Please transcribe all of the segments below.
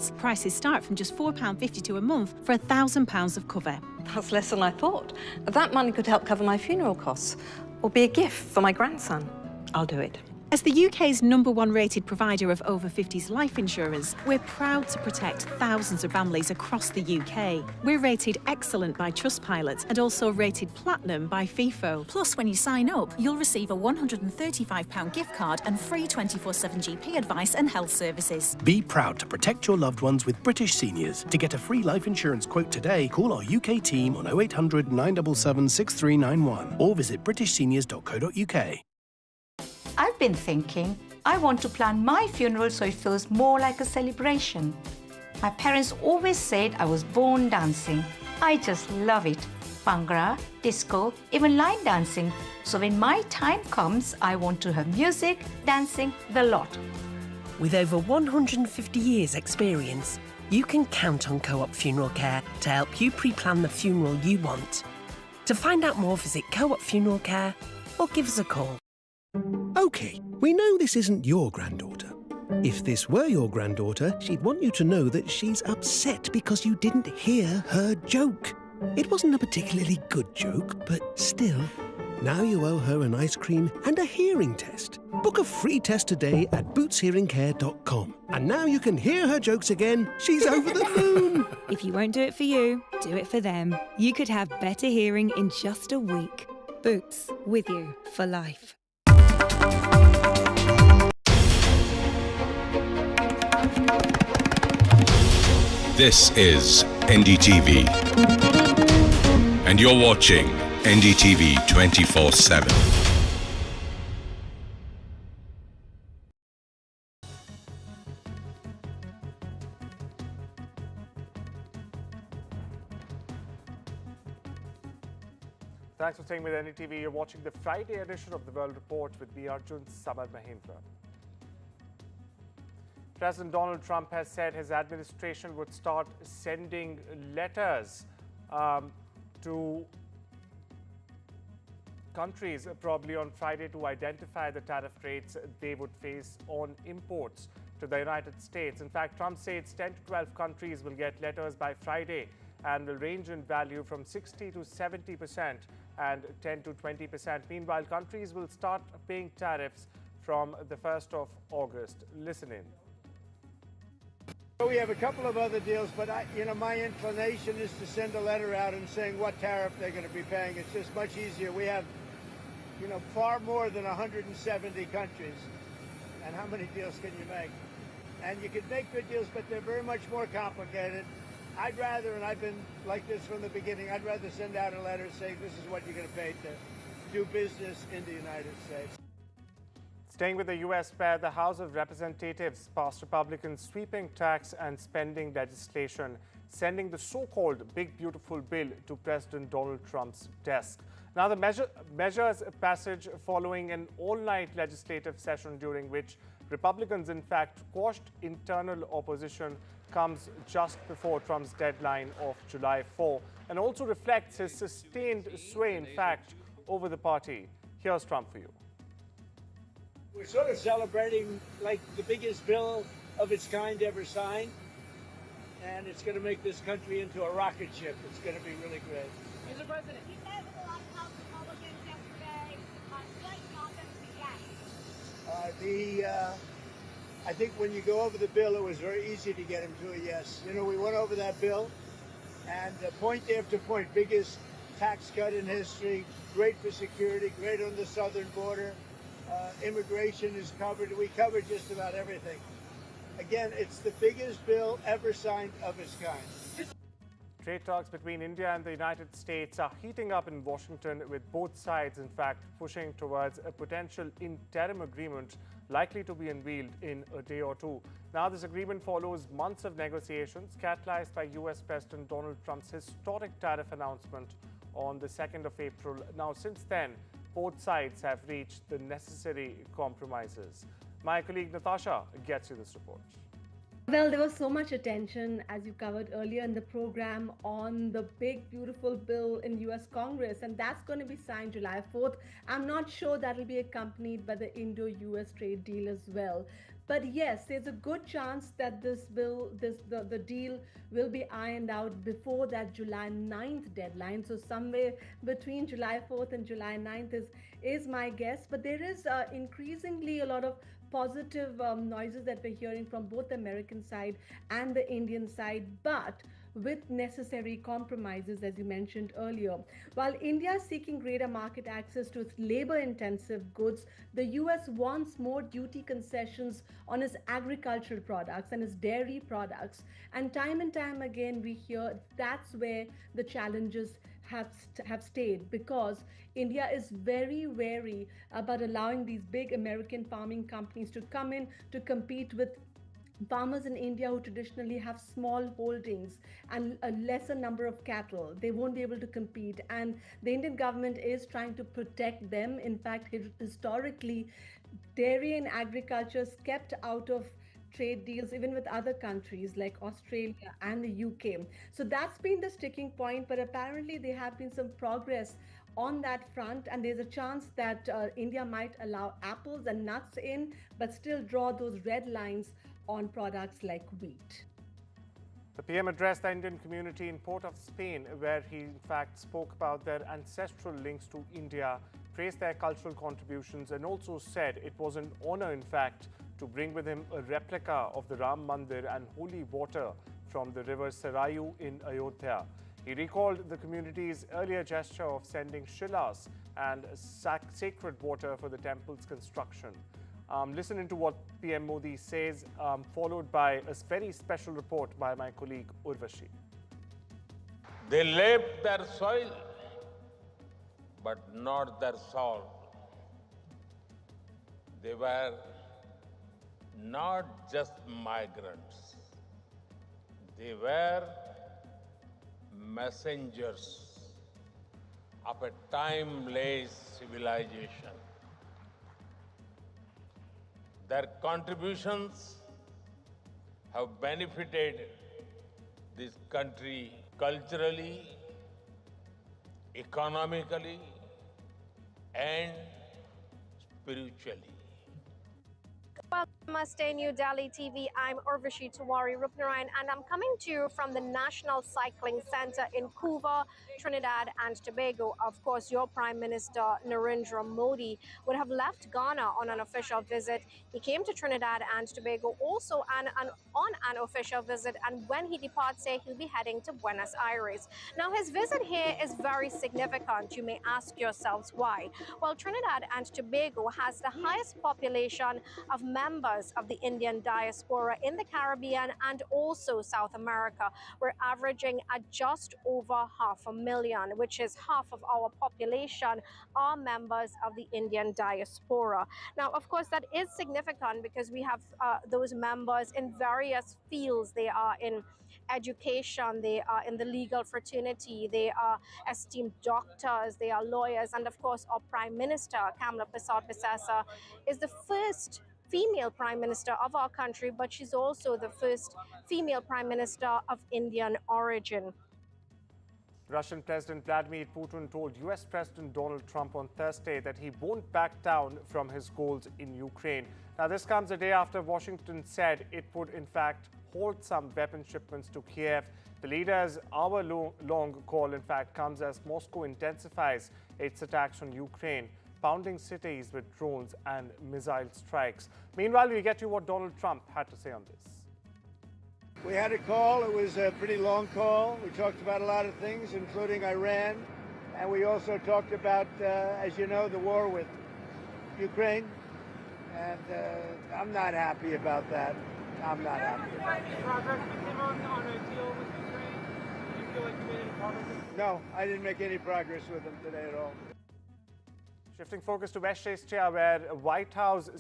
insurance. Prices start from just £4.52 a month for £1,000 of cover. That's less than I thought. That money could help cover my funeral costs or be a gift for my grandson. I'll do it. As the UK's #1 rated provider of over 50s life insurance, we're proud to protect thousands of families across the UK. We're rated excellent by Trustpilot and also rated platinum by FIFO. Plus, when you sign up, you'll receive a £135 gift card and free 24/7 GP advice and health services. Be proud to protect your loved ones with British Seniors. To get a free life insurance quote today, call our UK team on 0800 977 6391 or visit britishseniors.co.uk. I've been thinking, I want to plan my funeral so it feels more like a celebration. My parents always said I was born dancing. I just love it. Bhangra, disco, even line dancing. So when my time comes, I want to have music, dancing, the lot. With over 150 years experience, you can count on Co-op Funeral Care to help you pre-plan the funeral you want. To find out more, visit Co-op Funeral Care or give us a call. OK, we know this isn't your granddaughter. If this were your granddaughter, she'd want you to know that she's upset because you didn't hear her joke. It wasn't a particularly good joke, but still. Now you owe her an ice cream and a hearing test. Book a free test today at bootshearingcare.com. And now you can hear her jokes again. She's over the moon. If you won't do it for you, do it for them. You could have better hearing in just a week. Boots, with you for life. This is NDTV, and you're watching NDTV 24/7. Thanks for staying with NDTV. You're watching the Friday edition of the World Report with me, Arjun, Samar, Mahendran. President Donald Trump has said his administration would start sending letters to countries probably on Friday to identify the tariff rates they would face on imports to the United States. In fact, Trump says 10 to 12 countries will get letters by Friday and will range in value from 60 to 70% and 10 to 20%. Meanwhile, countries will start paying tariffs from the 1st of August. Listen in. We have a couple of other deals, but my inclination is to send a letter out and saying what tariff they're going to be paying. It's just much easier. We have, far more than 170 countries. And how many deals can you make? And you can make good deals, but they're very much more complicated. I'd rather, and I've been like this from the beginning, I'd rather send out a letter saying this is what you're going to pay to do business in the United States. Staying with the U.S., where the House of Representatives passed Republicans' sweeping tax and spending legislation, sending the so-called Big Beautiful Bill to President Donald Trump's desk. Now, the measure's passage following an all-night legislative session during which Republicans, in fact, quashed internal opposition, comes just before Trump's deadline of July 4 and also reflects his sustained sway, in fact, over the party. Here's Trump for you. We're sort of celebrating like the biggest bill of its kind ever signed, and it's going to make this country into a rocket ship. It's going to be really great. Mr. President, he met with a lot of House Republicans yesterday. Slight confidence, yes. I think when you go over the bill, it was very easy to get him to a yes. We went over that bill, and point after point, biggest tax cut in history, great for security, great on the southern border. Immigration is covered. We covered just about everything. Again, it's the biggest bill ever signed of its kind. Trade talks between India and the United States are heating up in Washington, with both sides, in fact, pushing towards a potential interim agreement likely to be unveiled in a day or two. Now, this agreement follows months of negotiations catalyzed by U.S. President Donald Trump's historic tariff announcement on the 2nd of April. Now, since then, both sides have reached the necessary compromises. My colleague Natasha gets you this report. Well, there was so much attention, as you covered earlier in the program, on the big, beautiful bill in US Congress, and that's going to be signed July 4th. I'm not sure that will be accompanied by the Indo-US trade deal as well. But yes, there's a good chance that the deal will be ironed out before that July 9th deadline. So somewhere between July 4th and July 9th is my guess. But there is increasingly a lot of positive noises that we're hearing from both the American side and the Indian side, but with necessary compromises, as you mentioned earlier. While India is seeking greater market access to its labor-intensive goods, the US wants more duty concessions on its agricultural products and its dairy products. And time again, we hear that's where the challenges have stayed, because India is very wary about allowing these big American farming companies to come in to compete with farmers in India who traditionally have small holdings and a lesser number of cattle. They won't be able to compete, and the Indian government is trying to protect them. In fact, historically, dairy and agriculture is kept out of trade deals even with other countries like Australia and the UK. So that's been the sticking point, but apparently there have been some progress on that front, and there's a chance that India might allow apples and nuts in, but still draw those red lines on products like wheat. The PM addressed the Indian community in Port of Spain, where he in fact spoke about their ancestral links to India, praised their cultural contributions, and also said it was an honor in fact to bring with him a replica of the Ram Mandir and holy water from the river Sarayu in Ayodhya. He recalled the community's earlier gesture of sending shilas and sacred water for the temple's construction. Listen into what PM Modi says, followed by a very special report by my colleague Urvashi. They left their soil, but not their soul. They were not just migrants. They were messengers of a timeless civilization. Their contributions have benefited this country culturally, economically, and spiritually. Well, Namaste, New Delhi TV. I'm Urvashi Tiwari Rupnarayan, and I'm coming to you from the National Cycling Center in Couva, Trinidad and Tobago. Of course, your Prime Minister Narendra Modi would have left Ghana on an official visit. He came to Trinidad and Tobago also on an official visit, and when he departs here, he'll be heading to Buenos Aires. Now, his visit here is very significant. You may ask yourselves why. Well, Trinidad and Tobago has the highest population of members of the Indian diaspora in the Caribbean and also South America. We're averaging at just over 500,000, which is half of our population are members of the Indian diaspora. Now, of course, that is significant because we have those members in various fields. They are in education, they are in the legal fraternity, they are esteemed doctors, they are lawyers, and of course our Prime Minister, Kamala Persad-Bissessar, is the first female Prime Minister of our country, but she's also the first female Prime Minister of Indian origin. Russian President Vladimir Putin told US President Donald Trump on Thursday that he won't back down from his goals in Ukraine. Now, this comes a day after Washington said it would, in fact, halt some weapon shipments to Kiev. The leader's hour-long call, in fact, comes as Moscow intensifies its attacks on Ukraine, pounding cities with drones and missile strikes. Meanwhile, we get you what Donald Trump had to say on this. We had a call. It was a pretty long call. We talked about a lot of things, including Iran. And we also talked about, as you know, the war with Ukraine. And I'm not happy about that. I'm not happy about that. Progress with him on a deal with Ukraine? Do you feel like you made any progress? No, I didn't make any progress with him today at all. Shifting focus to West Asia, where White House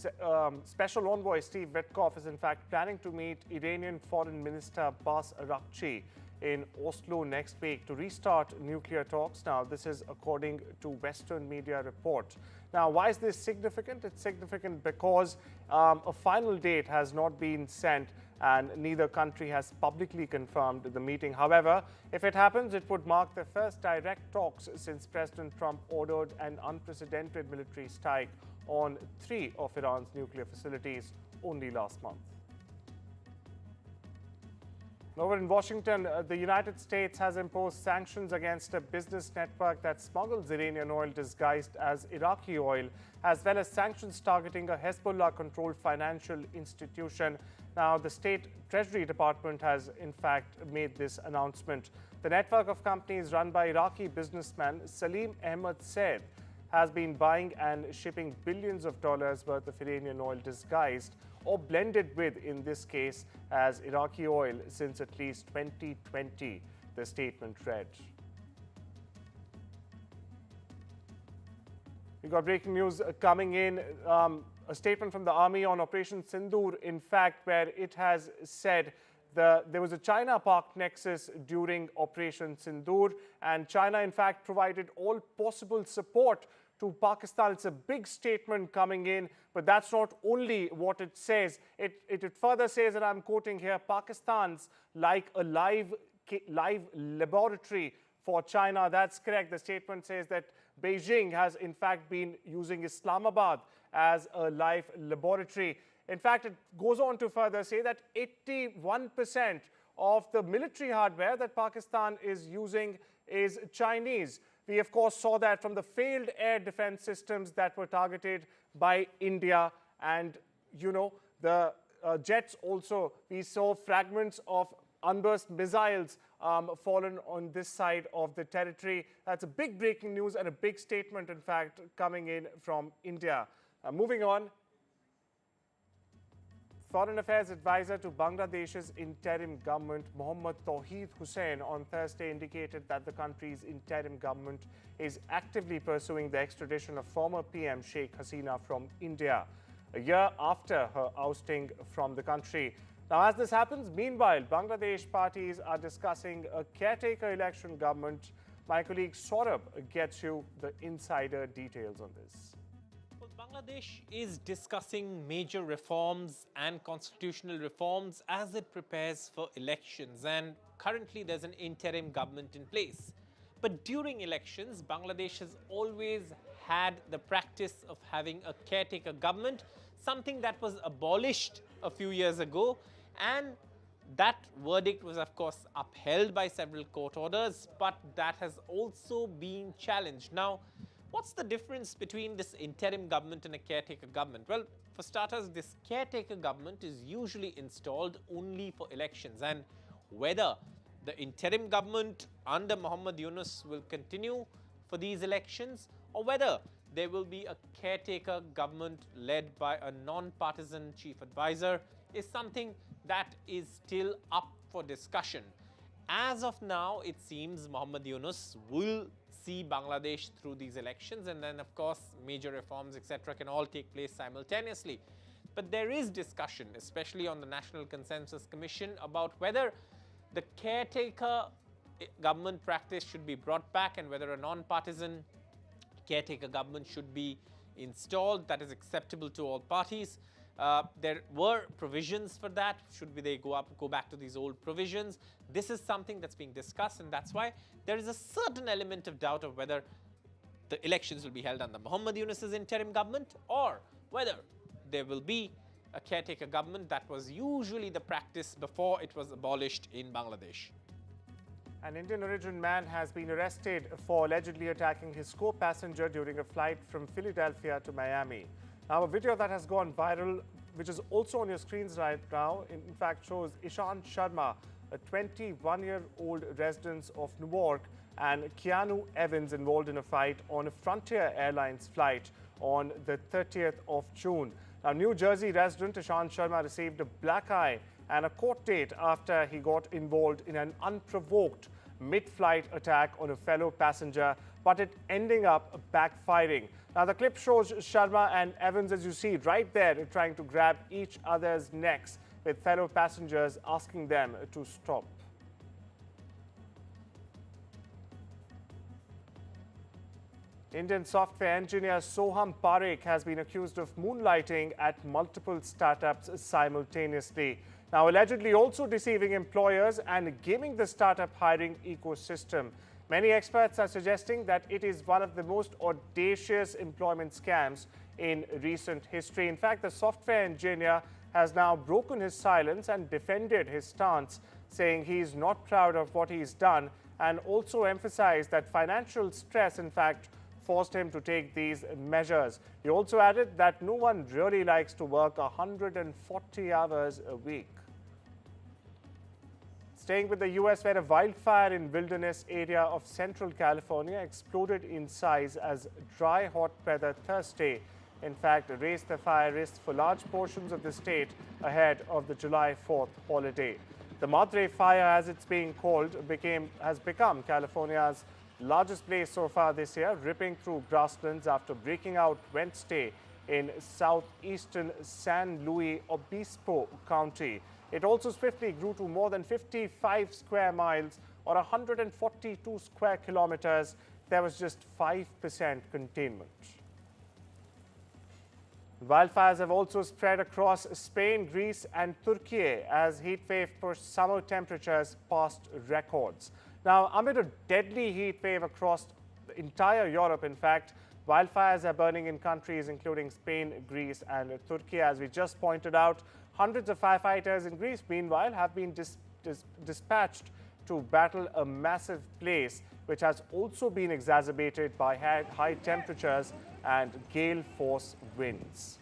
Special Envoy Steve Witkoff is in fact planning to meet Iranian Foreign Minister Abbas Araghchi in Oslo next week to restart nuclear talks. Now, this is according to Western media report. Now, why is this significant? It's significant because a final date has not been sent and neither country has publicly confirmed the meeting. However, if it happens, it would mark the first direct talks since President Trump ordered an unprecedented military strike on 3 of Iran's nuclear facilities only last month. Over in Washington, the United States has imposed sanctions against a business network that smuggles Iranian oil disguised as Iraqi oil, as well as sanctions targeting a Hezbollah-controlled financial institution. Now, the State Treasury Department has, in fact, made this announcement. The network of companies run by Iraqi businessman Salim Ahmed Said has been buying and shipping billions of dollars worth of Iranian oil disguised or blended with, in this case, as Iraqi oil since at least 2020, the statement read. We got breaking news coming in. A statement from the army on Operation Sindoor, in fact, where it has said there was a China-Pak nexus during Operation Sindoor, and China, in fact, provided all possible support to Pakistan. It's a big statement coming in, but that's not only what it says. It further says, and I'm quoting here, Pakistan's like a live laboratory for China. That's correct. The statement says that Beijing has, in fact, been using Islamabad as a live laboratory. In fact, it goes on to further say that 81% of the military hardware that Pakistan is using is Chinese. We, of course, saw that from the failed air defense systems that were targeted by India. And, you know, the jets also, we saw fragments of unburst missiles fallen on this side of the territory. That's a big breaking news and a big statement, in fact, coming in from India. Moving on. Foreign Affairs Advisor to Bangladesh's interim government, Mohammad Tawheed Hussain, on Thursday indicated that the country's interim government is actively pursuing the extradition of former PM Sheikh Hasina from India, a year after her ousting from the country. Now, as this happens, meanwhile, Bangladesh parties are discussing a caretaker election government. My colleague Saurabh gets you the insider details on this. Bangladesh is discussing major reforms and constitutional reforms as it prepares for elections, and currently there's an interim government in place. But during elections, Bangladesh has always had the practice of having a caretaker government, something that was abolished a few years ago, and that verdict was, of course, upheld by several court orders, but that has also been challenged. Now, what's the difference between this interim government and a caretaker government? Well, for starters, this caretaker government is usually installed only for elections, and whether the interim government under Muhammad Yunus will continue for these elections or whether there will be a caretaker government led by a non-partisan chief advisor is something that is still up for discussion. As of now, it seems Muhammad Yunus will see Bangladesh through these elections, and then, of course, major reforms, etc., can all take place simultaneously. But there is discussion, especially on the National Consensus Commission, about whether the caretaker government practice should be brought back and whether a non-partisan caretaker government should be installed that is acceptable to all parties. There were provisions for that. Should they go back to these old provisions? This is something that's being discussed, and that's why there is a certain element of doubt of whether the elections will be held under Muhammad Yunus's interim government or whether there will be a caretaker government. That was usually the practice before it was abolished in Bangladesh. An Indian origin man has been arrested for allegedly attacking his co-passenger during a flight from Philadelphia to Miami. Now, a video that has gone viral, which is also on your screens right now, in fact shows Ishan Sharma, a 21-year-old resident of Newark, and Keanu Evans involved in a fight on a Frontier Airlines flight on the 30th of June. Now, New Jersey resident Ishan Sharma received a black eye and a court date after he got involved in an unprovoked mid-flight attack on a fellow passenger, but it ending up backfiring. Now, the clip shows Sharma and Evans, as you see right there, trying to grab each other's necks, with fellow passengers asking them to stop. Indian software engineer Soham Parekh has been accused of moonlighting at multiple startups simultaneously. Now, allegedly also deceiving employers and gaming the startup hiring ecosystem. Many experts are suggesting that it is one of the most audacious employment scams in recent history. In fact, the software engineer has now broken his silence and defended his stance, saying he's not proud of what he's done, and also emphasized that financial stress, in fact, forced him to take these measures. He also added that no one really likes to work 140 hours a week. Staying with the U.S., where a wildfire in wilderness area of central California exploded in size as dry, hot weather Thursday, in fact, raised the fire risk for large portions of the state ahead of the July 4th holiday. The Madre Fire, as it's being called, has become California's largest blaze so far this year, ripping through grasslands after breaking out Wednesday in southeastern San Luis Obispo County. It also swiftly grew to more than 55 square miles or 142 square kilometers. There was just 5% containment. Wildfires have also spread across Spain, Greece and Turkey as heatwave pushed summer temperatures past records. Now, amid a deadly heat wave across the entire Europe, in fact, wildfires are burning in countries including Spain, Greece and Turkey. As we just pointed out, hundreds of firefighters in Greece, meanwhile, have been dispatched to battle a massive blaze, which has also been exacerbated by high temperatures and gale force winds.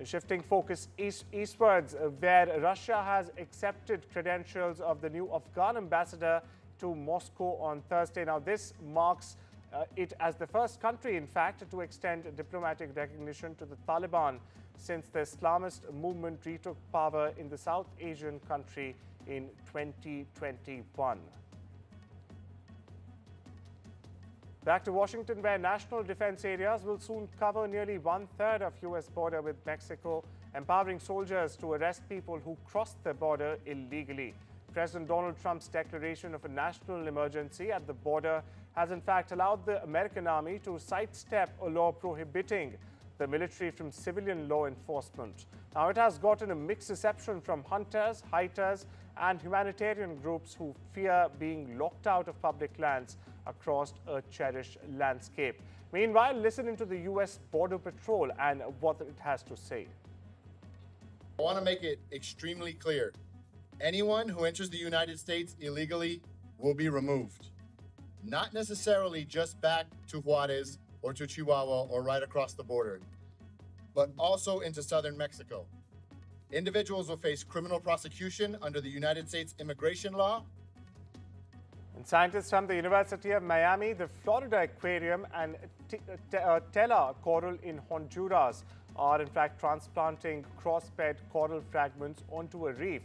Shifting focus eastwards, where Russia has accepted credentials of the new Afghan ambassador to Moscow on Thursday. Now, this marks it as the first country, in fact, to extend diplomatic recognition to the Taliban since the Islamist movement retook power in the South Asian country in 2021. Back to Washington, where national defense areas will soon cover nearly one-third of U.S. border with Mexico, empowering soldiers to arrest people who crossed the border illegally. President Donald Trump's declaration of a national emergency at the border has in fact allowed the American army to sidestep a law prohibiting the military from civilian law enforcement. Now, it has gotten a mixed reception from hunters, hikers and humanitarian groups who fear being locked out of public lands across a cherished landscape. Meanwhile, listen into the U.S. Border Patrol and what it has to say. I want to make it extremely clear. Anyone who enters the United States illegally will be removed. Not necessarily just back to Juarez or to Chihuahua or right across the border, but also into southern Mexico. Individuals will face criminal prosecution under the United States immigration law. And scientists from the University of Miami, the Florida Aquarium and Tela coral in Honduras are in fact transplanting crossbed coral fragments onto a reef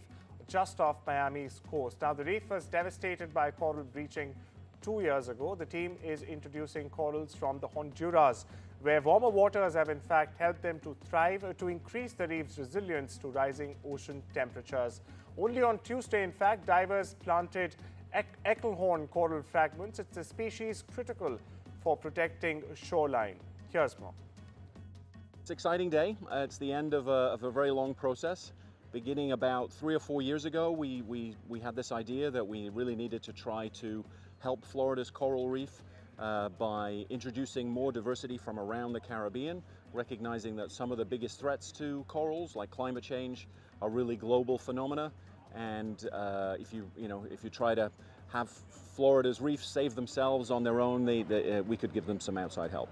just off Miami's coast. Now, the reef was devastated by coral bleaching 2 years ago. The team is introducing corals from the Honduras, where warmer waters have in fact helped them to thrive, to increase the reef's resilience to rising ocean temperatures. Only on Tuesday, in fact, divers planted Eckelhorn coral fragments. It's a species critical for protecting shoreline. Here's more. It's an exciting day. It's the end of a very long process. Beginning about 3 or 4 years ago, we had this idea that we really needed to try to help Florida's coral reef by introducing more diversity from around the Caribbean, recognizing that some of the biggest threats to corals, like climate change, are really global phenomena. And if you try to have Florida's reefs save themselves on their own, we could give them some outside help.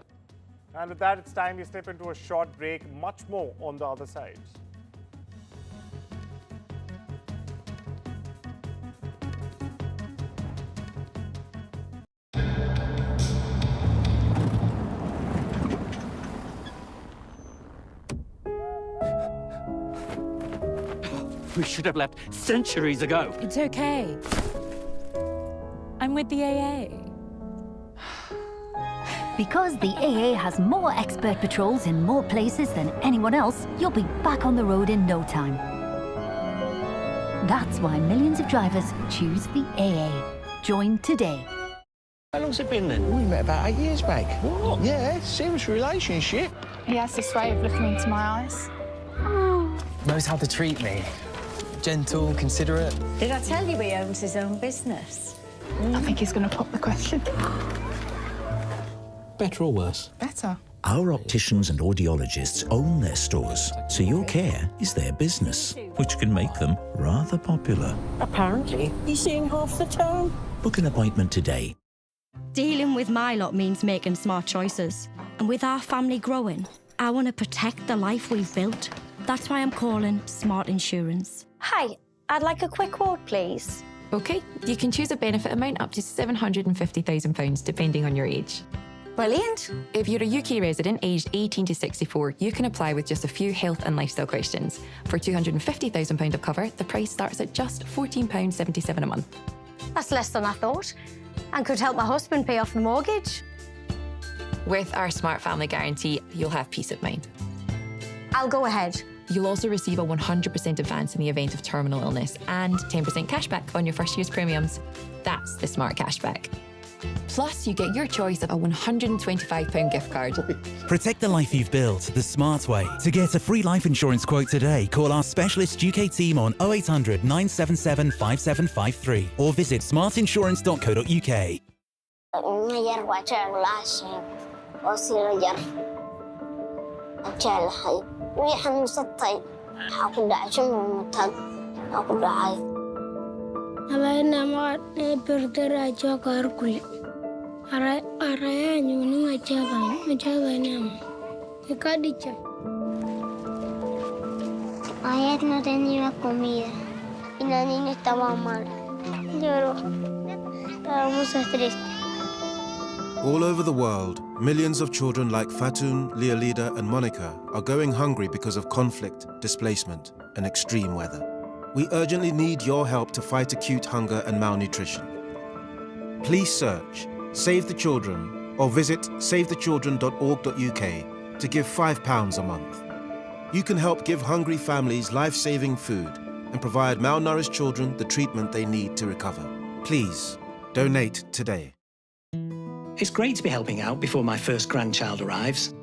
And with that, it's time we step into a short break. Much more on the other side. We should have left centuries ago. It's okay. I'm with the AA. Because the AA has more expert patrols in more places than anyone else, you'll be back on the road in no time. That's why millions of drivers choose the AA. Join today. How long's it been then? We met about 8 years back. What? Yeah, serious relationship. He has this way of looking into my eyes. Knows how to treat me. Gentle, considerate. Did I tell you he owns his own business? I think he's going to pop the question. Better or worse? Better. Our opticians and audiologists own their stores, so your care is their business, which can make them rather popular. Apparently, he's seeing half the town. Book an appointment today. Dealing with my lot means making smart choices. And with our family growing, I want to protect the life we've built. That's why I'm calling Smart Insurance. Hi, I'd like a quick quote, please. OK, you can choose a benefit amount up to £750,000, depending on your age. Brilliant. If you're a UK resident aged 18 to 64, you can apply with just a few health and lifestyle questions. For £250,000 of cover, the price starts at just £14.77 a month. That's less than I thought, and could help my husband pay off the mortgage. With our Smart Family Guarantee, you'll have peace of mind. I'll go ahead. You'll also receive a 100% advance in the event of terminal illness and 10% cashback on your first year's premiums. That's the Smart Cashback. Plus, you get your choice of a £125 gift card. Protect the life you've built the smart way. To get a free life insurance quote today, call our specialist UK team on 0800 977 5753 or visit smartinsurance.co.uk. Ayer no tenía comida y la niña estaba mal. Lloró. Estábamos tristes. All over the world, millions of children like Fatun, Leolida and Monica are going hungry because of conflict, displacement and extreme weather. We urgently need your help to fight acute hunger and malnutrition. Please search Save the Children or visit savethechildren.org.uk to give £5 a month. You can help give hungry families life-saving food and provide malnourished children the treatment they need to recover. Please, donate today. It's great to be helping out before my first grandchild arrives.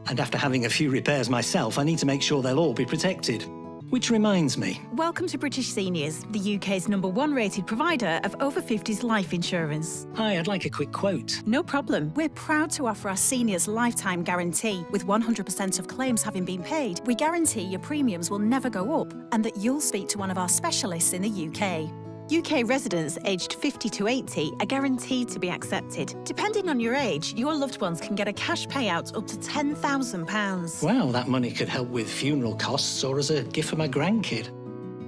And after having a few repairs myself, I need to make sure they'll all be protected. Which reminds me. Welcome to British Seniors, the UK's #1 rated provider of over 50s life insurance. Hi, I'd like a quick quote. No problem. We're proud to offer our seniors lifetime guarantee. With 100% of claims having been paid, we guarantee your premiums will never go up and that you'll speak to one of our specialists in the UK. UK residents aged 50 to 80 are guaranteed to be accepted. Depending on your age, your loved ones can get a cash payout up to £10,000. Wow, that money could help with funeral costs or as a gift for my grandkid.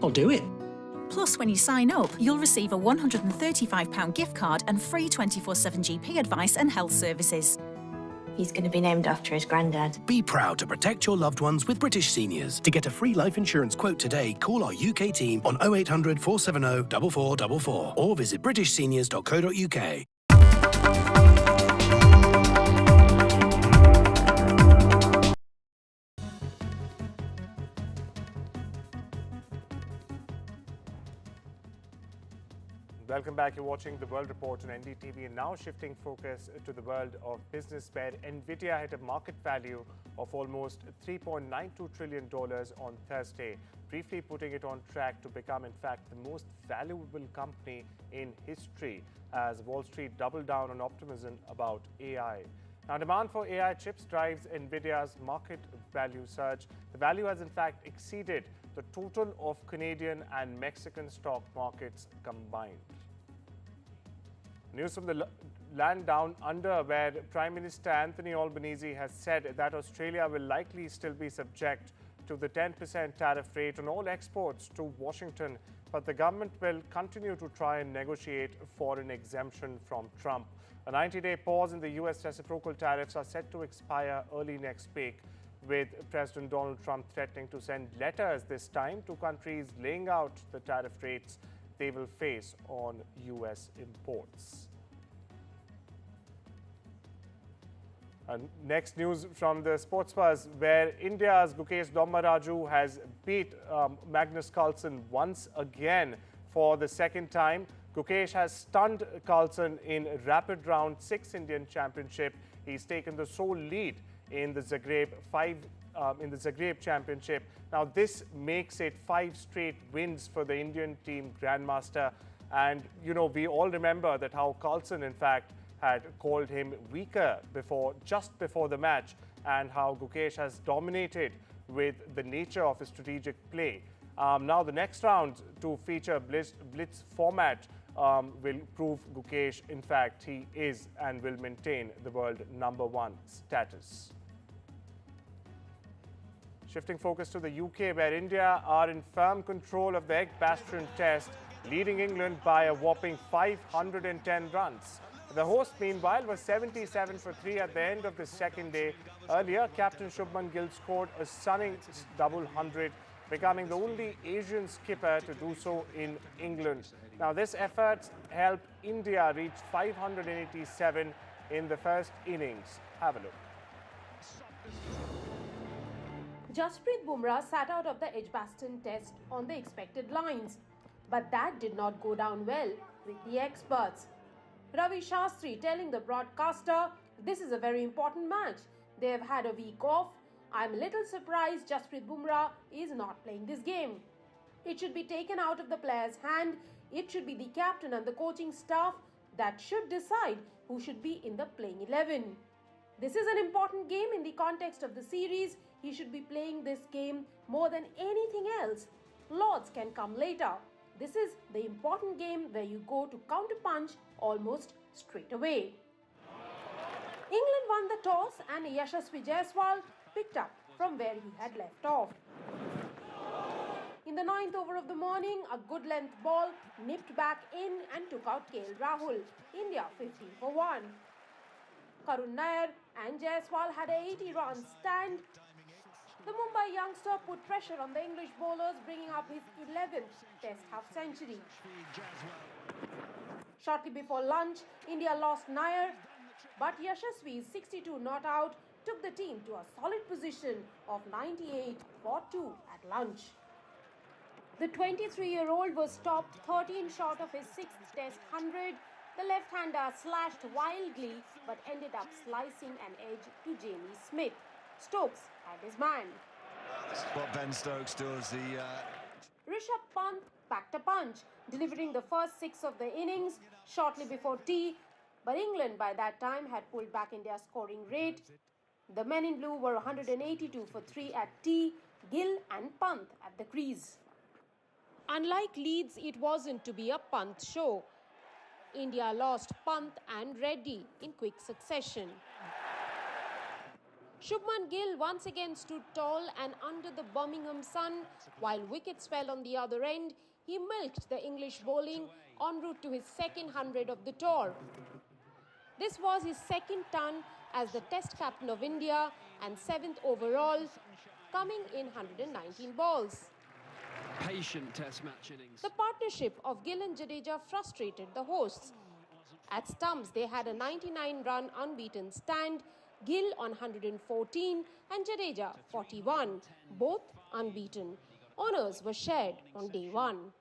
I'll do it. Plus, when you sign up, you'll receive a £135 gift card and free 24/7 GP advice and health services. He's going to be named after his granddad. Be proud to protect your loved ones with British Seniors. To get a free life insurance quote today, call our UK team on 0800 470 4444 or visit britishseniors.co.uk. Welcome back. You're watching The World Report on NDTV, and now shifting focus to the world of business, where NVIDIA hit a market value of almost $3.92 trillion on Thursday, briefly putting it on track to become, in fact, the most valuable company in history as Wall Street doubled down on optimism about AI. Now, demand for AI chips drives NVIDIA's market value surge. The value has, in fact, exceeded the total of Canadian and Mexican stock markets combined. News from the land down under, where Prime Minister Anthony Albanese has said that Australia will likely still be subject to the 10% tariff rate on all exports to Washington, but the government will continue to try and negotiate for an exemption from Trump. A 90-day pause in the US reciprocal tariffs are set to expire early next week, with President Donald Trump threatening to send letters this time to countries laying out the tariff rates they will face on US imports. And next news from the sports buzz, where India's Gukesh Dommaraju has beat Magnus Carlsen once again for the second time. Gukesh has stunned Carlsen in rapid round 6 Indian Championship. He's taken the sole lead in the Zagreb Championship. Now, this makes it 5 straight wins for the Indian team grandmaster. And, you know, we all remember that how Carlsen, in fact, had called him weaker just before the match, and how Gukesh has dominated with the nature of his strategic play. Now the next round to feature blitz format will prove Gukesh, in fact, he is and will maintain the world #1 status. Shifting focus to the UK, where India are in firm control of the Edgbaston Test, leading England by a whopping 510 runs. The host, meanwhile, was 77 for 3 at the end of the second day. Earlier, captain Shubman Gill scored a stunning double hundred, becoming the only Asian skipper to do so in England. Now, this effort helped India reach 587 in the first innings. Have a look. Jasprit Bumrah sat out of the Edgbaston Test on the expected lines, but that did not go down well with the experts. Ravi Shastri telling the broadcaster, "This is a very important match. They have had a week off. I'm a little surprised Jasprit Bumrah is not playing this game. It should be taken out of the player's hand. It should be the captain and the coaching staff that should decide who should be in the playing 11. This is an important game in the context of the series. He should be playing this game more than anything else. Lords can come later. This is the important game where you go to counter-punch almost straight away." England won the toss and Yashasvi Jaiswal picked up from where he had left off. In the 9th over of the morning, a good length ball nipped back in and took out KL Rahul. India 15 for 1. Karun Nair and Jaiswal had a 80-run stand. The Mumbai youngster put pressure on the English bowlers, bringing up his 11th Test half-century. Shortly before lunch, India lost Nair, but Yashasvi's 62 not out took the team to a solid position of 98 for 2 at lunch. The 23-year-old was stopped 13 short of his 6th Test 100. The left-hander slashed wildly but ended up slicing an edge to Jamie Smith. Stokes had his man. This is what Ben Stokes does. Rishabh Pant packed a punch, delivering the first 6 of the innings shortly before tea, but England by that time had pulled back India's scoring rate. The men in blue were 182 for 3 at tea, Gill and Pant at the crease. Unlike Leeds, it wasn't to be a Pant show. India lost Pant and Reddy in quick succession. Shubman Gill once again stood tall and under the Birmingham sun, while wickets fell on the other end. He milked the English bowling en route to his second 100 of the tour. This was his second ton as the Test captain of India and 7th overall, coming in 119 balls. Patient Test match innings. The partnership of Gill and Jadeja frustrated the hosts. At stumps, they had a 99-run unbeaten stand, Gill on 114 and Jadeja 41, both unbeaten. Honours were shared on day 1.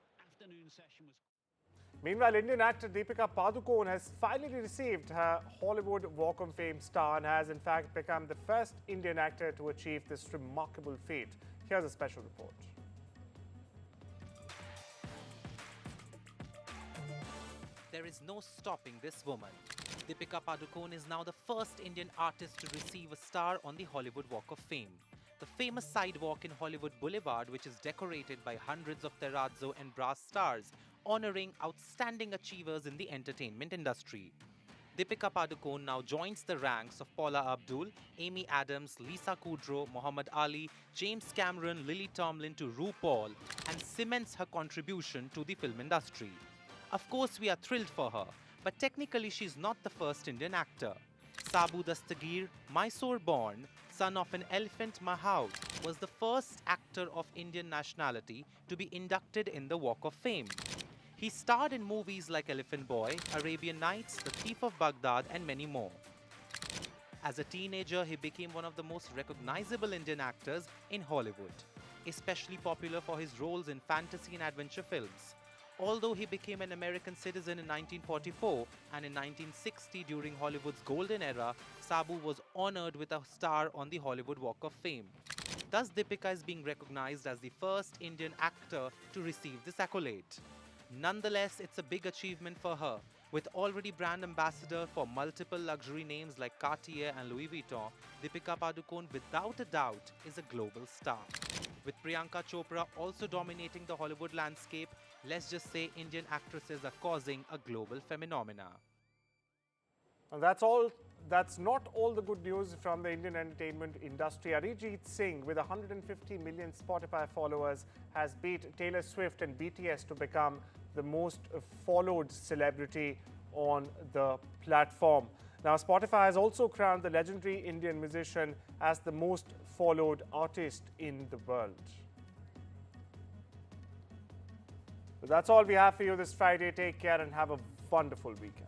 Meanwhile, Indian actor Deepika Padukone has finally received her Hollywood Walk of Fame star and has in fact become the first Indian actor to achieve this remarkable feat. Here's a special report. There is no stopping this woman. Deepika Padukone is now the first Indian artist to receive a star on the Hollywood Walk of Fame. The famous sidewalk in Hollywood Boulevard, which is decorated by hundreds of terrazzo and brass stars, honoring outstanding achievers in the entertainment industry. Deepika Padukone now joins the ranks of Paula Abdul, Amy Adams, Lisa Kudrow, Muhammad Ali, James Cameron, Lily Tomlin to RuPaul, and cements her contribution to the film industry. Of course, we are thrilled for her, but technically she's not the first Indian actor. Sabu Dastagir, Mysore-born, son of an elephant Mahout, was the first actor of Indian nationality to be inducted in the Walk of Fame. He starred in movies like Elephant Boy, Arabian Nights, The Thief of Baghdad, and many more. As a teenager, he became one of the most recognizable Indian actors in Hollywood, especially popular for his roles in fantasy and adventure films. Although he became an American citizen in 1944 and in 1960 during Hollywood's golden era, Sabu was honored with a star on the Hollywood Walk of Fame. Thus, Deepika is being recognized as the first Indian actor to receive this accolade. Nonetheless, it's a big achievement for her, With already brand ambassador for multiple luxury names like Cartier and Louis Vuitton, Deepika Padukone without a doubt is a global star. With Priyanka Chopra also dominating the Hollywood landscape, let's just say Indian actresses are causing a global phenomena. And that's not all the good news from the Indian entertainment industry. Arijit Singh, with 150 million Spotify followers, has beat Taylor Swift and BTS to become the most followed celebrity on the platform. Now, Spotify has also crowned the legendary Indian musician as the most followed artist in the world. So that's all we have for you this Friday. Take care and have a wonderful weekend.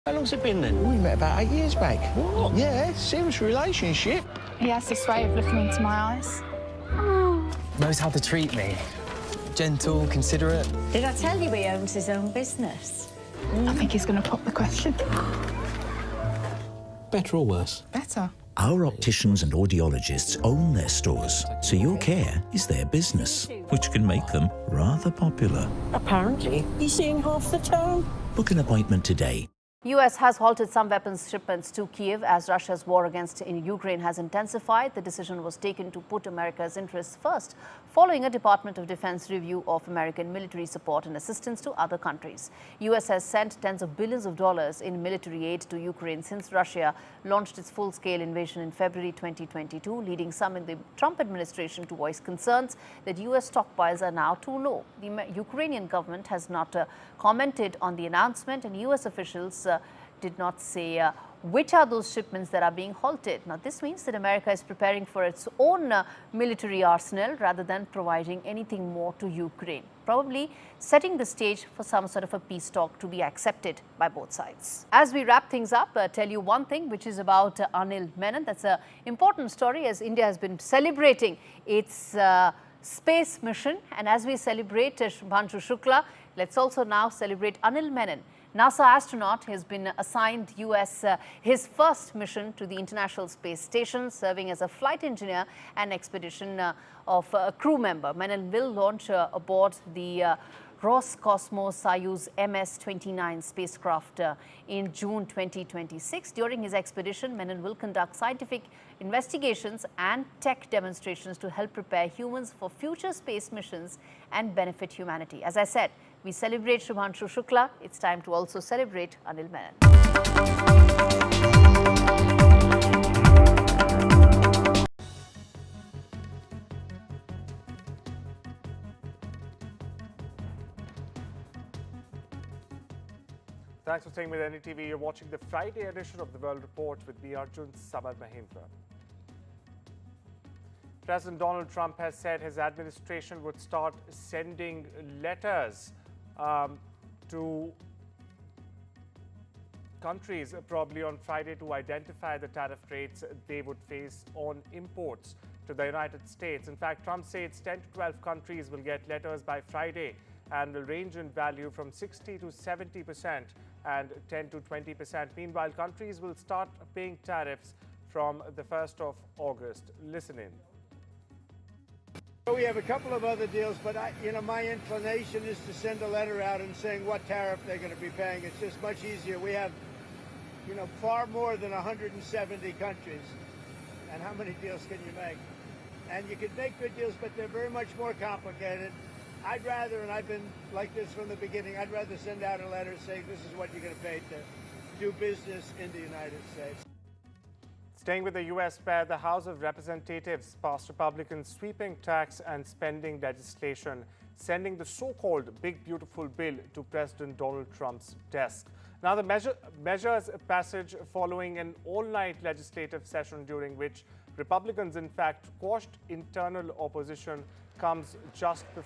How long's it been then? We met about 8 years back. What? Yeah, serious relationship. He has this way of looking into my eyes. Knows how to treat me. Gentle, considerate. Did I tell you he owns his own business? I think he's going to pop the question. Better or worse? Better. Our opticians and audiologists own their stores, so your care is their business, which can make them rather popular. Apparently, he's seeing half the town. Book an appointment today. U.S. has halted some weapons shipments to Kiev as Russia's war against Ukraine has intensified. The decision was taken to put America's interests first, following a Department of Defense review of American military support and assistance to other countries. U.S. has sent tens of billions of dollars in military aid to Ukraine since Russia launched its full-scale invasion in February 2022, leading some in the Trump administration to voice concerns that U.S. stockpiles are now too low. The Ukrainian government has not commented on the announcement, and U.S. officials did not say which are those shipments that are being halted. Now, this means that America is preparing for its own military arsenal rather than providing anything more to Ukraine, probably setting the stage for some sort of a peace talk to be accepted by both sides. As we wrap things up, tell you one thing, which is about Anil Menon. That's an important story as India has been celebrating its space mission. And as we celebrate Shubhanshu Shukla, let's also now celebrate Anil Menon. NASA astronaut has been assigned his first mission to the International Space Station, serving as a flight engineer and expedition of a crew member. Menon will launch aboard the Roscosmos Soyuz MS-29 spacecraft in June 2026. During his expedition, Menon will conduct scientific investigations and tech demonstrations to help prepare humans for future space missions and benefit humanity. As I said, we celebrate Shubhanshu Shukla. It's time to also celebrate Anil Menon. Thanks for staying with NDTV. You're watching the Friday edition of the World Report with me, Arjun, Samar, Mahendran. President Donald Trump has said his administration would start sending letters to countries probably on Friday to identify the tariff rates they would face on imports to the United States. In fact, Trump says 10 to 12 countries will get letters by Friday and will range in value from 60 to 70% and 10 to 20%. Meanwhile, countries will start paying tariffs from the 1st of August. Listen in. We have a couple of other deals, but my inclination is to send a letter out and saying what tariff they're going to be paying. It's just much easier. We have, far more than 170 countries. And how many deals can you make? And you can make good deals, but they're very much more complicated. I'd rather, and I've been like this from the beginning, I'd rather send out a letter saying this is what you're going to pay to do business in the United States. Staying with the U.S. pair, the House of Representatives passed Republican sweeping tax and spending legislation, sending the so-called Big Beautiful Bill to President Donald Trump's desk. Now, the measure's passage following an all-night legislative session during which Republicans, in fact, quashed internal opposition comes just before